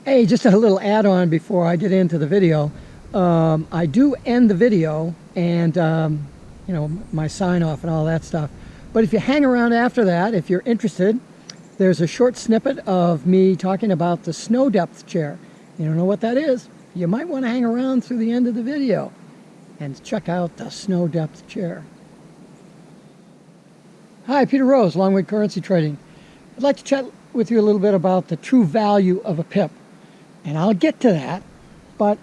Hey, just a little add-on before I get into the video. I do end the video and, you know, my sign-off and all that stuff. But if you hang around after that, if you're interested, there's a short snippet of me talking about the snow depth chair. You don't know what that is? You might want to hang around through the end of the video and check out the snow depth chair. Hi, Peter Rose, Longwood Currency Trading. I'd like to chat with you a little bit about the true value of a pip. And I'll get to that, but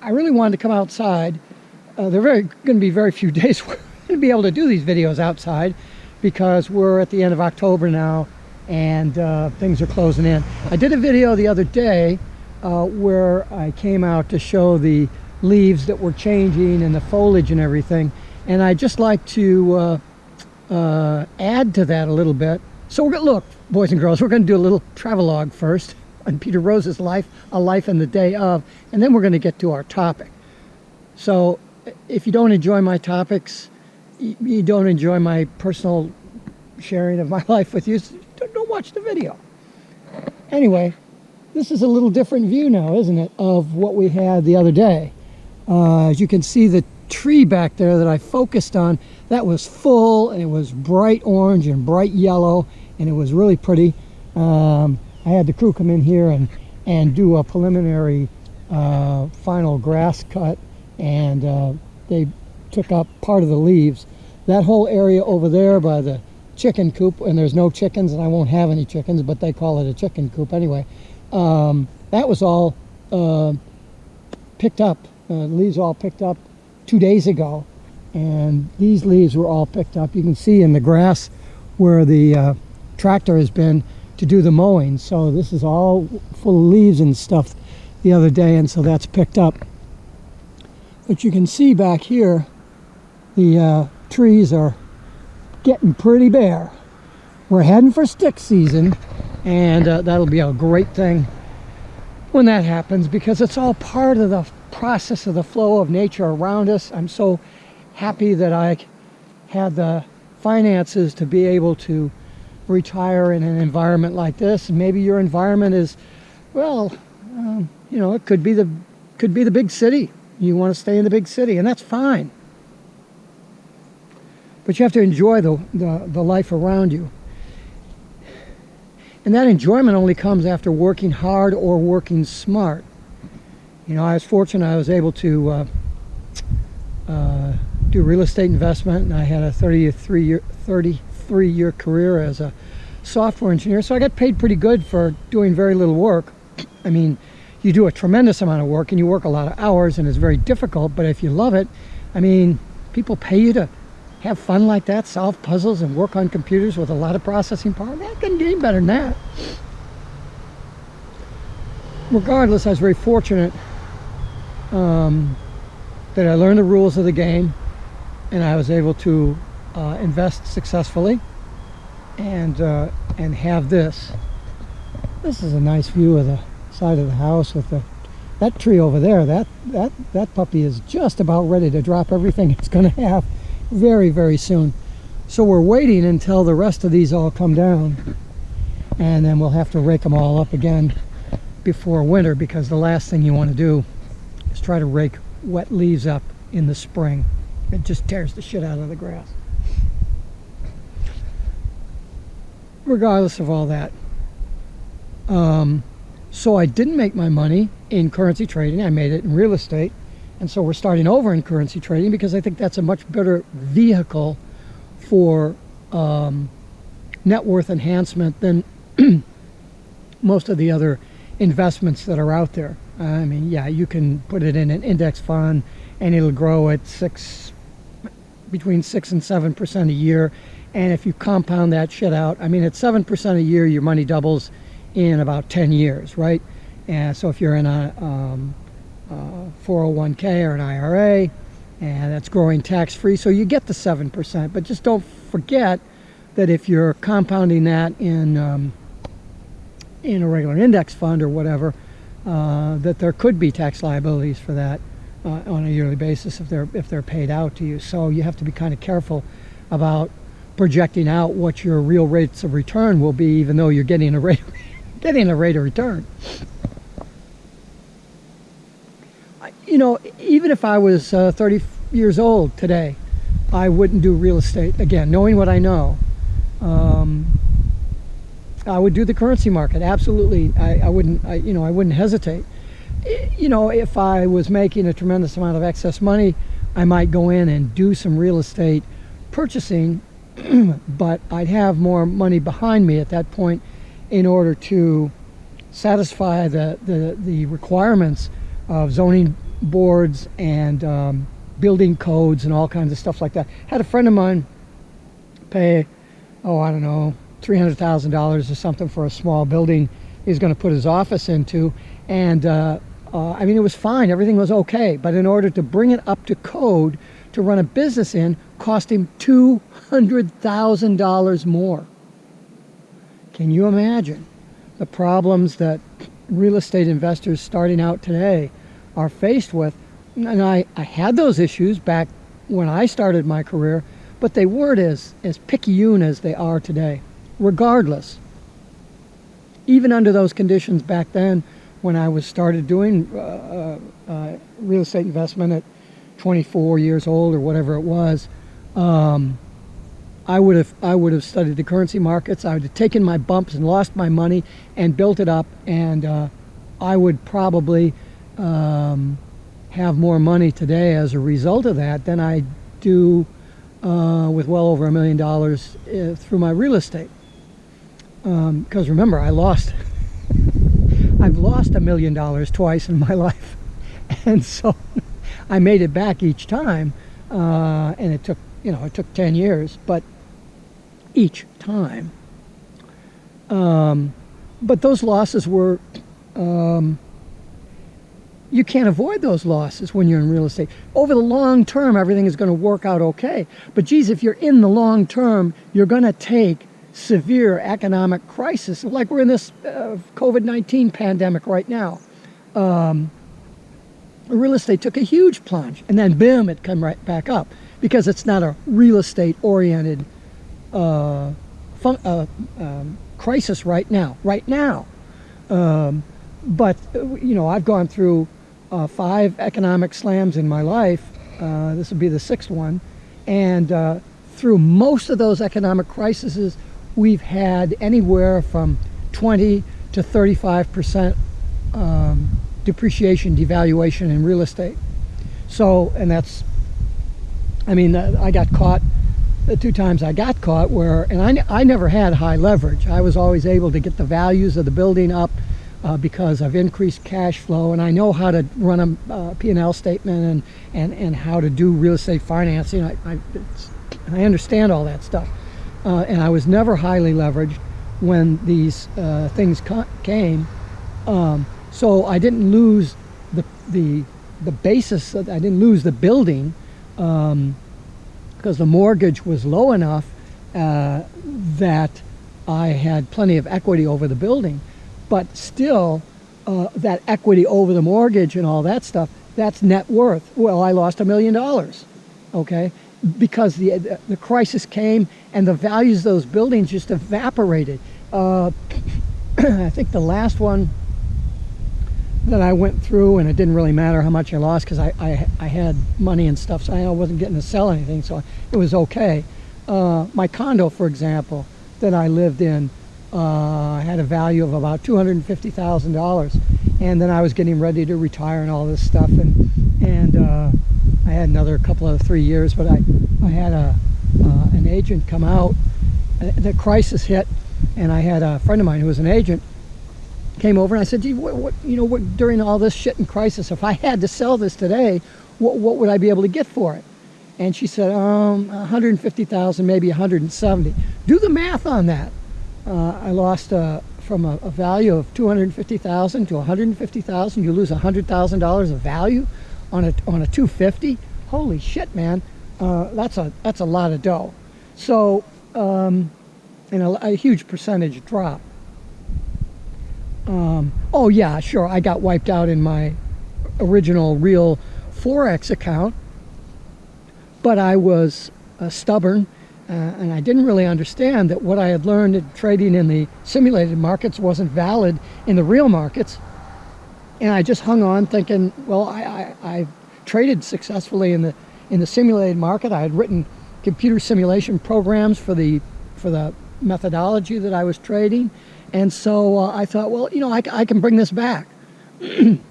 I really wanted to come outside. There are going to be very few days we're going to be able to do these videos outside because we're at the end of October now and things are closing in. I did a video the other day where I came out to show the leaves that were changing and the foliage and everything, and I'd just like to add to that a little bit. So we're going to look, boys and girls, we're going to do a little travelogue first on Peter Rose's life, a life in the day of, and then we're going to get to our topic. So if you don't enjoy my topics, you don't enjoy my personal sharing of my life with you, don't watch the video. Anyway, this is a little different view now, isn't it, of what we had the other day. As you can see, the tree back there that I focused on, that was full, and it was bright orange and bright yellow, and it was really pretty. I had the crew come in here and do a preliminary final grass cut, and they took up part of the leaves. That whole area over there by the chicken coop, and there's no chickens, and I won't have any chickens, but they call it a chicken coop anyway. That was all picked up, leaves all picked up 2 days ago, and these leaves were all picked up. You can see in the grass where the tractor has been to do the mowing, so this is all full of leaves and stuff the other day, and so that's picked up. But you can see back here the trees are getting pretty bare. We're heading for stick season, and that'll be a great thing when that happens, because it's all part of the process of the flow of nature around us. I'm so happy that I had the finances to be able to retire in an environment like this. And maybe your environment is, well, you know, it could be the big city. You want to stay in the big city, and that's fine. But you have to enjoy the life around you. And that enjoyment only comes after working hard or working smart. You know, I was fortunate I was able to do real estate investment, and I had a 33-year career as a software engineer, so I got paid pretty good for doing very little work. I mean, you do a tremendous amount of work and you work a lot of hours, and it's very difficult, but if you love it, I mean, people pay you to have fun like that, solve puzzles and work on computers with a lot of processing power. Man, it couldn't get any better than that. Regardless, I was very fortunate that I learned the rules of the game, and I was able to invest successfully and have this. This is a nice view of the side of the house with that tree over there. That puppy is just about ready to drop everything it's going to have very, very soon. So we're waiting until the rest of these all come down, and then we'll have to rake them all up again before winter, because the last thing you want to do is try to rake wet leaves up in the spring. It just tears the shit out of the grass. Regardless of all that, so I didn't make my money in currency trading. I made it in real estate, and so we're starting over in currency trading because I think that's a much better vehicle for net worth enhancement than most of the other investments that are out there. I mean, yeah, you can put it in an index fund and it'll grow at between 6 and 7% a year. And if you compound that shit out, I mean, at 7% a year, your money doubles in about 10 years, right? And so if you're in a 401k or an IRA, and that's growing tax-free, so you get the 7%. But just don't forget that if you're compounding that in a regular index fund or whatever, that there could be tax liabilities for that on a yearly basis if they're paid out to you. So you have to be kind of careful about projecting out what your real rates of return will be, even though you're getting a rate of return. You know, even if I was 30 years old today, I wouldn't do real estate again. Knowing what I know, I would do the currency market. Absolutely, I wouldn't. I wouldn't hesitate. You know, if I was making a tremendous amount of excess money, I might go in and do some real estate purchasing, but I'd have more money behind me at that point in order to satisfy the requirements of zoning boards and building codes and all kinds of stuff like that. Had a friend of mine pay, I don't know, $300,000 or something for a small building he's going to put his office into, and I mean, it was fine, everything was okay, but in order to bring it up to code to run a business in, cost him $200,000 more. Can you imagine the problems that real estate investors starting out today are faced with? And I had those issues back when I started my career, but they weren't as picayune as they are today. Regardless, even under those conditions back then, when I was started doing real estate investment at 24 years old or whatever it was, I would have studied the currency markets. I would have taken my bumps and lost my money and built it up, and I would probably have more money today as a result of that than I do with well over $1 million through my real estate. Because remember, I've lost $1 million twice in my life, and so I made it back each time, and it took 10 years, but each time. But those losses were, you can't avoid those losses when you're in real estate. Over the long term, everything is going to work out okay. But geez, if you're in the long term, you're going to take severe economic crisis, like we're in this COVID-19 pandemic right now. Real estate took a huge plunge, and then boom, it came right back up because it's not a real estate oriented crisis right now. But I've gone through 5 economic slams in my life. This will be the 6th one, and through most of those economic crises, we've had anywhere from 20 to 35% depreciation, devaluation in real estate. So, and that's, I mean, I got caught, the 2 times I got caught where, and I never had high leverage. I was always able to get the values of the building up because of increased cash flow, and I know how to run a P&L statement and how to do real estate financing. I understand all that stuff. And I was never highly leveraged when these things came. So I didn't lose the basis. I didn't lose the building because the mortgage was low enough that I had plenty of equity over the building. But still, that equity over the mortgage and all that stuff, that's net worth. Well, I lost $1 million, okay? Because the crisis came and the values of those buildings just evaporated. I think the last one that I went through, and it didn't really matter how much I lost because I had money and stuff, so I wasn't getting to sell anything, so it was okay. My condo, for example, that I lived in had a value of about $250,000, and then I was getting ready to retire and all this stuff, and I had another couple of 3 years, but I had an agent come out. The crisis hit, and I had a friend of mine who was an agent came over, and I said, "Gee, what during all this shit and crisis, if I had to sell this today, what would I be able to get for it?" And she said, $150,000, maybe $170,000. Do the math on that. I lost from a value of $250,000 to $150,000. You lose $100,000 of value on a $250,000. Holy shit, man! That's a lot of dough. So, a huge percentage drop. Oh yeah, sure, I got wiped out in my original real Forex account, but I was stubborn, and I didn't really understand that what I had learned in trading in the simulated markets wasn't valid in the real markets. And I just hung on thinking, well, I traded successfully in the simulated market. I had written computer simulation programs for the methodology that I was trading. And so I thought, well, I can bring this back. In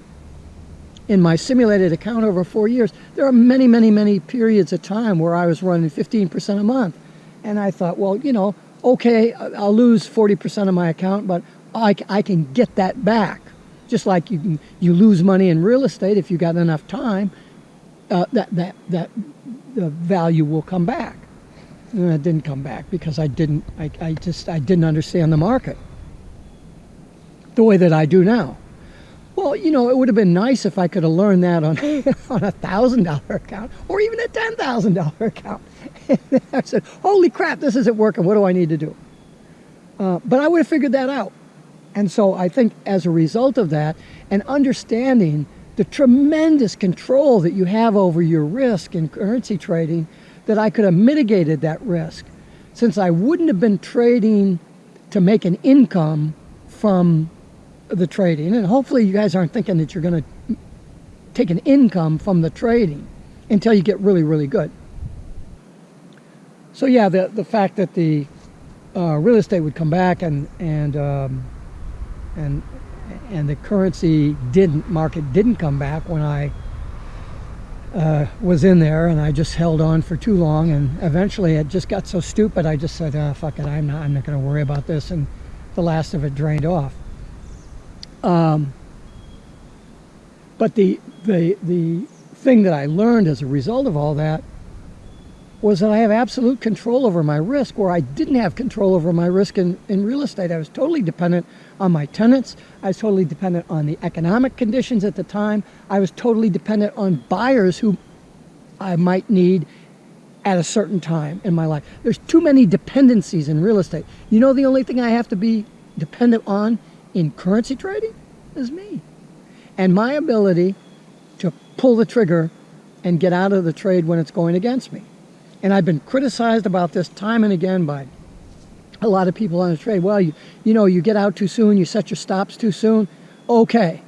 my simulated account over 4 years, there are many, many, many periods of time where I was running 15% a month. And I thought, well, okay, I'll lose 40% of my account, but I can get that back. Just like you lose money in real estate if you got enough time, that the value will come back. And it didn't come back because I didn't understand the market the way that I do now. Well, it would have been nice if I could have learned that on a $1,000 account or even a $10,000 account. I said, holy crap, this isn't working. What do I need to do? But I would have figured that out. And so I think as a result of that and understanding the tremendous control that you have over your risk in currency trading, that I could have mitigated that risk, since I wouldn't have been trading to make an income from the trading. And hopefully you guys aren't thinking that you're going to take an income from the trading until you get really, really good. So yeah, the fact that the real estate would come back and the currency market didn't come back when I was in there, and I just held on for too long, and eventually it just got so stupid I just said, fuck it, I'm not going to worry about this, and the last of it drained off. But the thing that I learned as a result of all that was that I have absolute control over my risk, where I didn't have control over my risk in real estate. I was totally dependent on my tenants. I was totally dependent on the economic conditions at the time. I was totally dependent on buyers who I might need at a certain time in my life. There's too many dependencies in real estate. The only thing I have to be dependent on in currency trading is me. And my ability to pull the trigger and get out of the trade when it's going against me. And I've been criticized about this time and again by a lot of people on the trade. Well, you get out too soon, you set your stops too soon. Okay.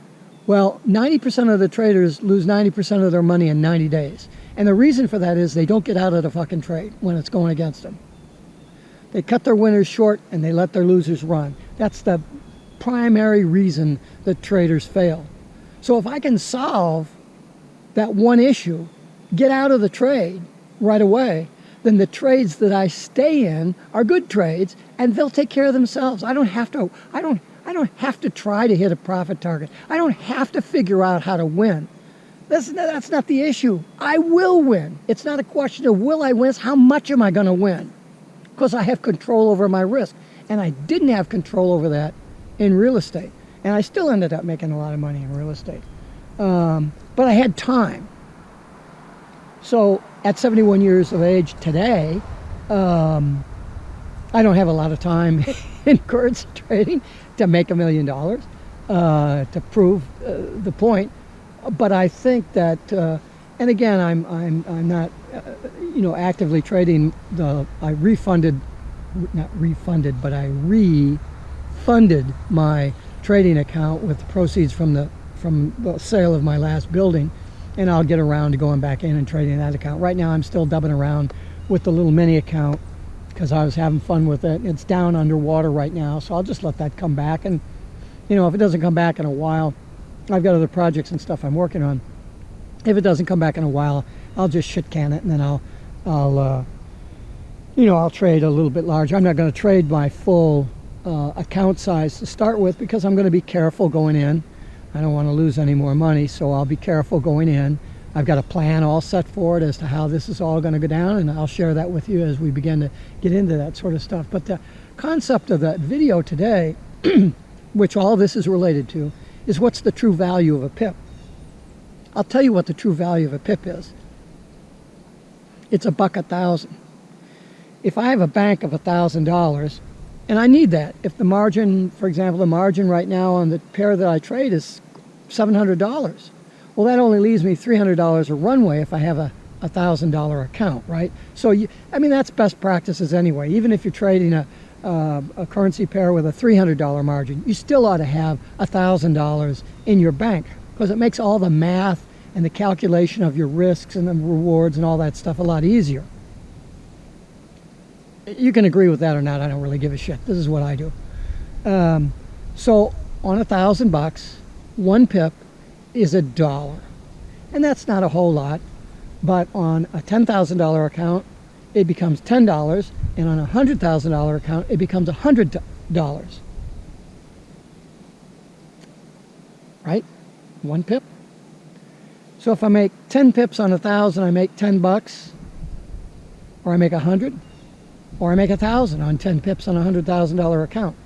Well, 90% of the traders lose 90% of their money in 90 days. And the reason for that is they don't get out of the fucking trade when it's going against them. They cut their winners short and they let their losers run. That's the primary reason that traders fail. So if I can solve that one issue, get out of the trade right away, then the trades that I stay in are good trades and they'll take care of themselves. I don't have to try to hit a profit target. I don't have to figure out how to win. That's not the issue. I will win. It's not a question of will I win, it's how much am I going to win? Because I have control over my risk. And I didn't have control over that in real estate. And I still ended up making a lot of money in real estate. But I had time. So at 71 years of age today, I don't have a lot of time in currency trading to make $1 million, to prove the point. But I think that, and again, I'm not, actively trading. I refunded my trading account with the proceeds from the sale of my last building. And I'll get around to going back in and trading that account. Right now I'm still dubbing around with the little mini account because I was having fun with it. It's down underwater right now, so I'll just let that come back. And if it doesn't come back in a while, I've got other projects and stuff I'm working on. If it doesn't come back in a while, I'll just shit can it, and then I'll trade a little bit larger. I'm not going to trade my full account size to start with because I'm going to be careful going in. I don't want to lose any more money, so I'll be careful going in. I've got a plan all set for it as to how this is all going to go down, and I'll share that with you as we begin to get into that sort of stuff. But the concept of that video today, which all this is related to, is what's the true value of a pip. I'll tell you what the true value of a pip is. It's $1,000. If I have a bank of $1,000, and I need that. If the margin, for example, the margin right now on the pair that I trade is $700, well, that only leaves me $300 a runway if I have a $1,000 account, right? So, that's best practices anyway. Even if you're trading a a currency pair with a $300 margin, you still ought to have $1,000 in your bank, because it makes all the math and the calculation of your risks and the rewards and all that stuff a lot easier. You can agree with that or not, I don't really give a shit. This is what I do. So on $1,000, 1 pip is $1. And that's not a whole lot, but on a $10,000 account, it becomes $10, and on a $100,000 account, it becomes $100. Right? 1 pip. So if I make 10 pips on 1,000, I make $10, or I make 100, or I make 1,000 on 10 pips on a $100,000 account.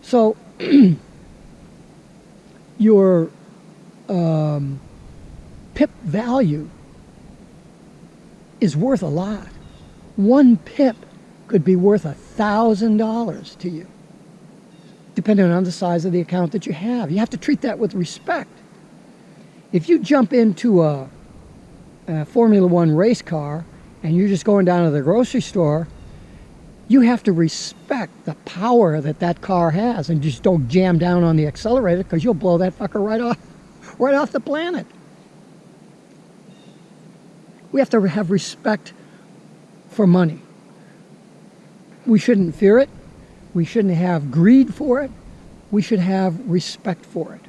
So your pip value is worth a lot. 1 pip could be worth $1,000 to you, depending on the size of the account that you have. You have to treat that with respect. If you jump into a Formula One race car and you're just going down to the grocery store, you have to respect the power that that car has, and just don't jam down on the accelerator, because you'll blow that fucker right off the planet. We have to have respect for money. We shouldn't fear it. We shouldn't have greed for it. We should have respect for it.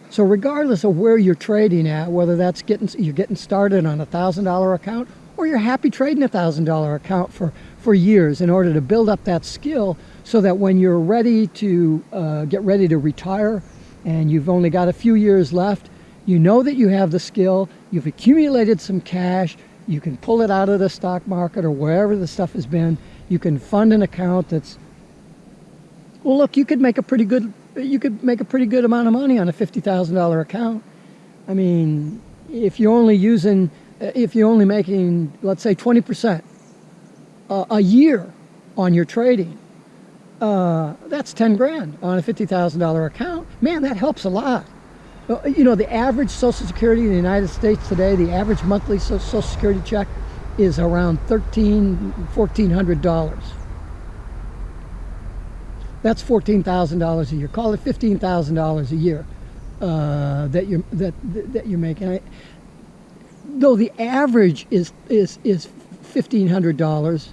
So regardless of where you're trading at, whether that's you're getting started on a $1,000 account, or you're happy trading a $1,000 account for years in order to build up that skill, so that when you're ready to get ready to retire and you've only got a few years left, you know that you have the skill, you've accumulated some cash, you can pull it out of the stock market or wherever the stuff has been, you can fund an account that's, well, look, you could make a pretty good amount of money on a $50,000 account. I mean, if you're only making, let's say, 20% a year on your trading, that's 10 grand on a $50,000 account. Man, that helps a lot. You know, the average Social Security in the United States today, the average monthly Social Security check is around $1,400. That's $14,000 a year. Call it $15,000 a year that you're making. Though the average is $1,500,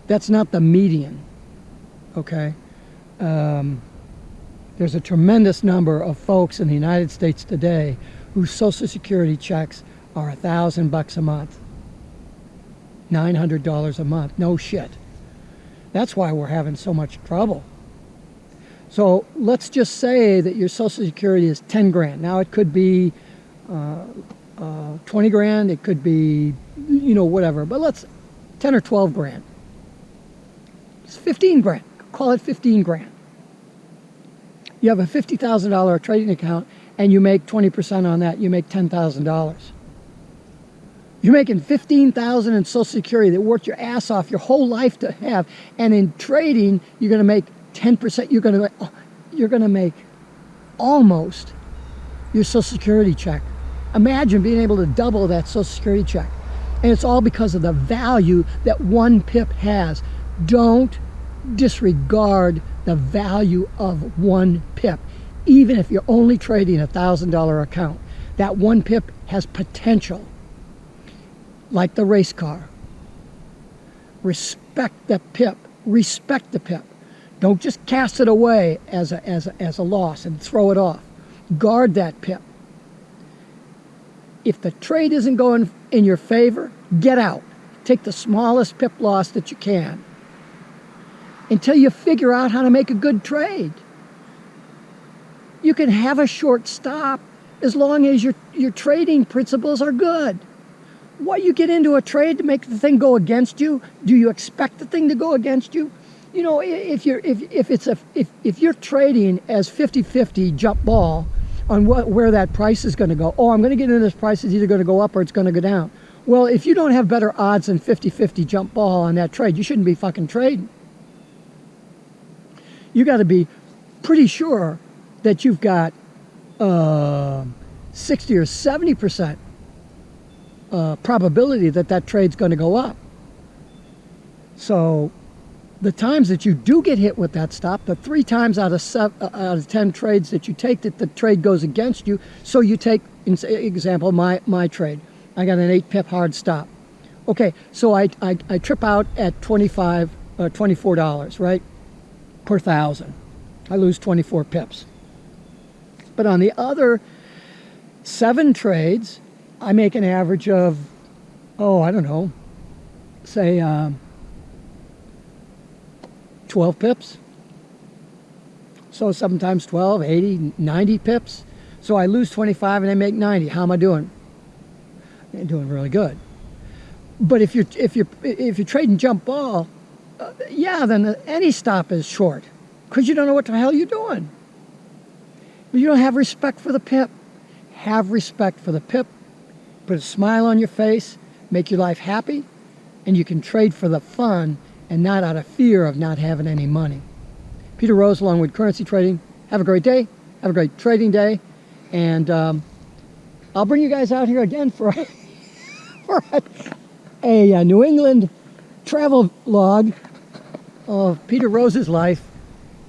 that's not the median. Okay. There's a tremendous number of folks in the United States today whose Social Security checks are $1,000 a month, $900 a month. No shit. That's why we're having so much trouble. So let's just say that your Social Security is 10 grand. Now it could be 20 grand. It could be, you know, whatever. But let's 10 or 12 grand. It's 15 grand. Call it 15 grand. You have a $50,000 trading account and you make 20% on that. You make $10,000. You're making $15,000 in Social Security that worked your ass off your whole life to have. And in trading, you're going to make 10%. You're going to make almost your Social Security check. Imagine being able to double that Social Security check. And it's all because of the value that 1 pip has. Don't disregard the value of 1 pip. Even if you're only trading a $1,000 account, that 1 pip has potential. Like the race car. Respect the pip. Respect the pip. Don't just cast it away as a loss and throw it off. Guard that pip. If the trade isn't going in your favor, get out. Take the smallest pip loss that you can until you figure out how to make a good trade. You can have a short stop as long as your trading principles are good. Why you get into a trade to make the thing go against you? Do you expect the thing to go against you? You know, if you're trading as 50-50 jump ball on where that price is going to go, oh, I'm going to get into this price, it's either going to go up or it's going to go down. Well, if you don't have better odds than 50-50 jump ball on that trade, you shouldn't be fucking trading. You got to be pretty sure that you've got 60 or 70% probability that that trade's going to go up. So the times that you do get hit with that stop, the 3 times out of 10 trades that you take that the trade goes against you, so you take, in example, my trade. I got an 8 pip hard stop. Okay, so I trip out at $24, right, per 1,000. I lose 24 pips. But on the other 7 trades, I make an average of, oh, I don't know, say 12 pips. So 7 times 12, 80, 90 pips. So I lose 25 and I make 90. How am I doing? I'm doing really good. But if you're trading jump ball, yeah, then any stop is short because you don't know what the hell you're doing. You don't have respect for the pip. Have respect for the pip. Put a smile on your face. Make your life happy. And you can trade for the fun and not out of fear of not having any money. Peter Rose, Longwood Currency Trading. Have a great day. Have a great trading day. And I'll bring you guys out here again for a New England travel log of Peter Rose's life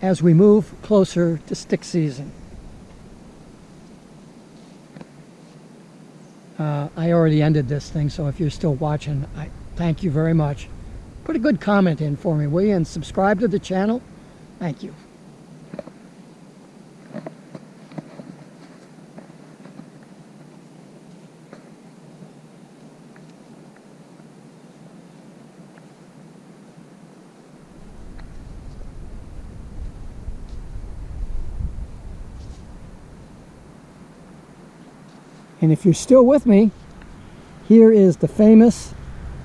as we move closer to stick season. I already ended this thing, so if you're still watching, I thank you very much. Put a good comment in for me, will you? And subscribe to the channel. Thank you. And if you're still with me, here is the famous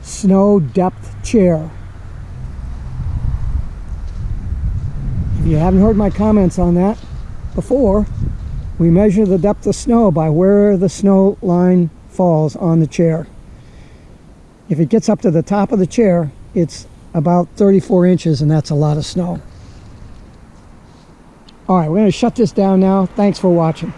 snow depth chair. If you haven't heard my comments on that before, we measure the depth of snow by where the snow line falls on the chair. If it gets up to the top of the chair, it's about 34 inches, and that's a lot of snow. All right, we're going to shut this down now. Thanks for watching.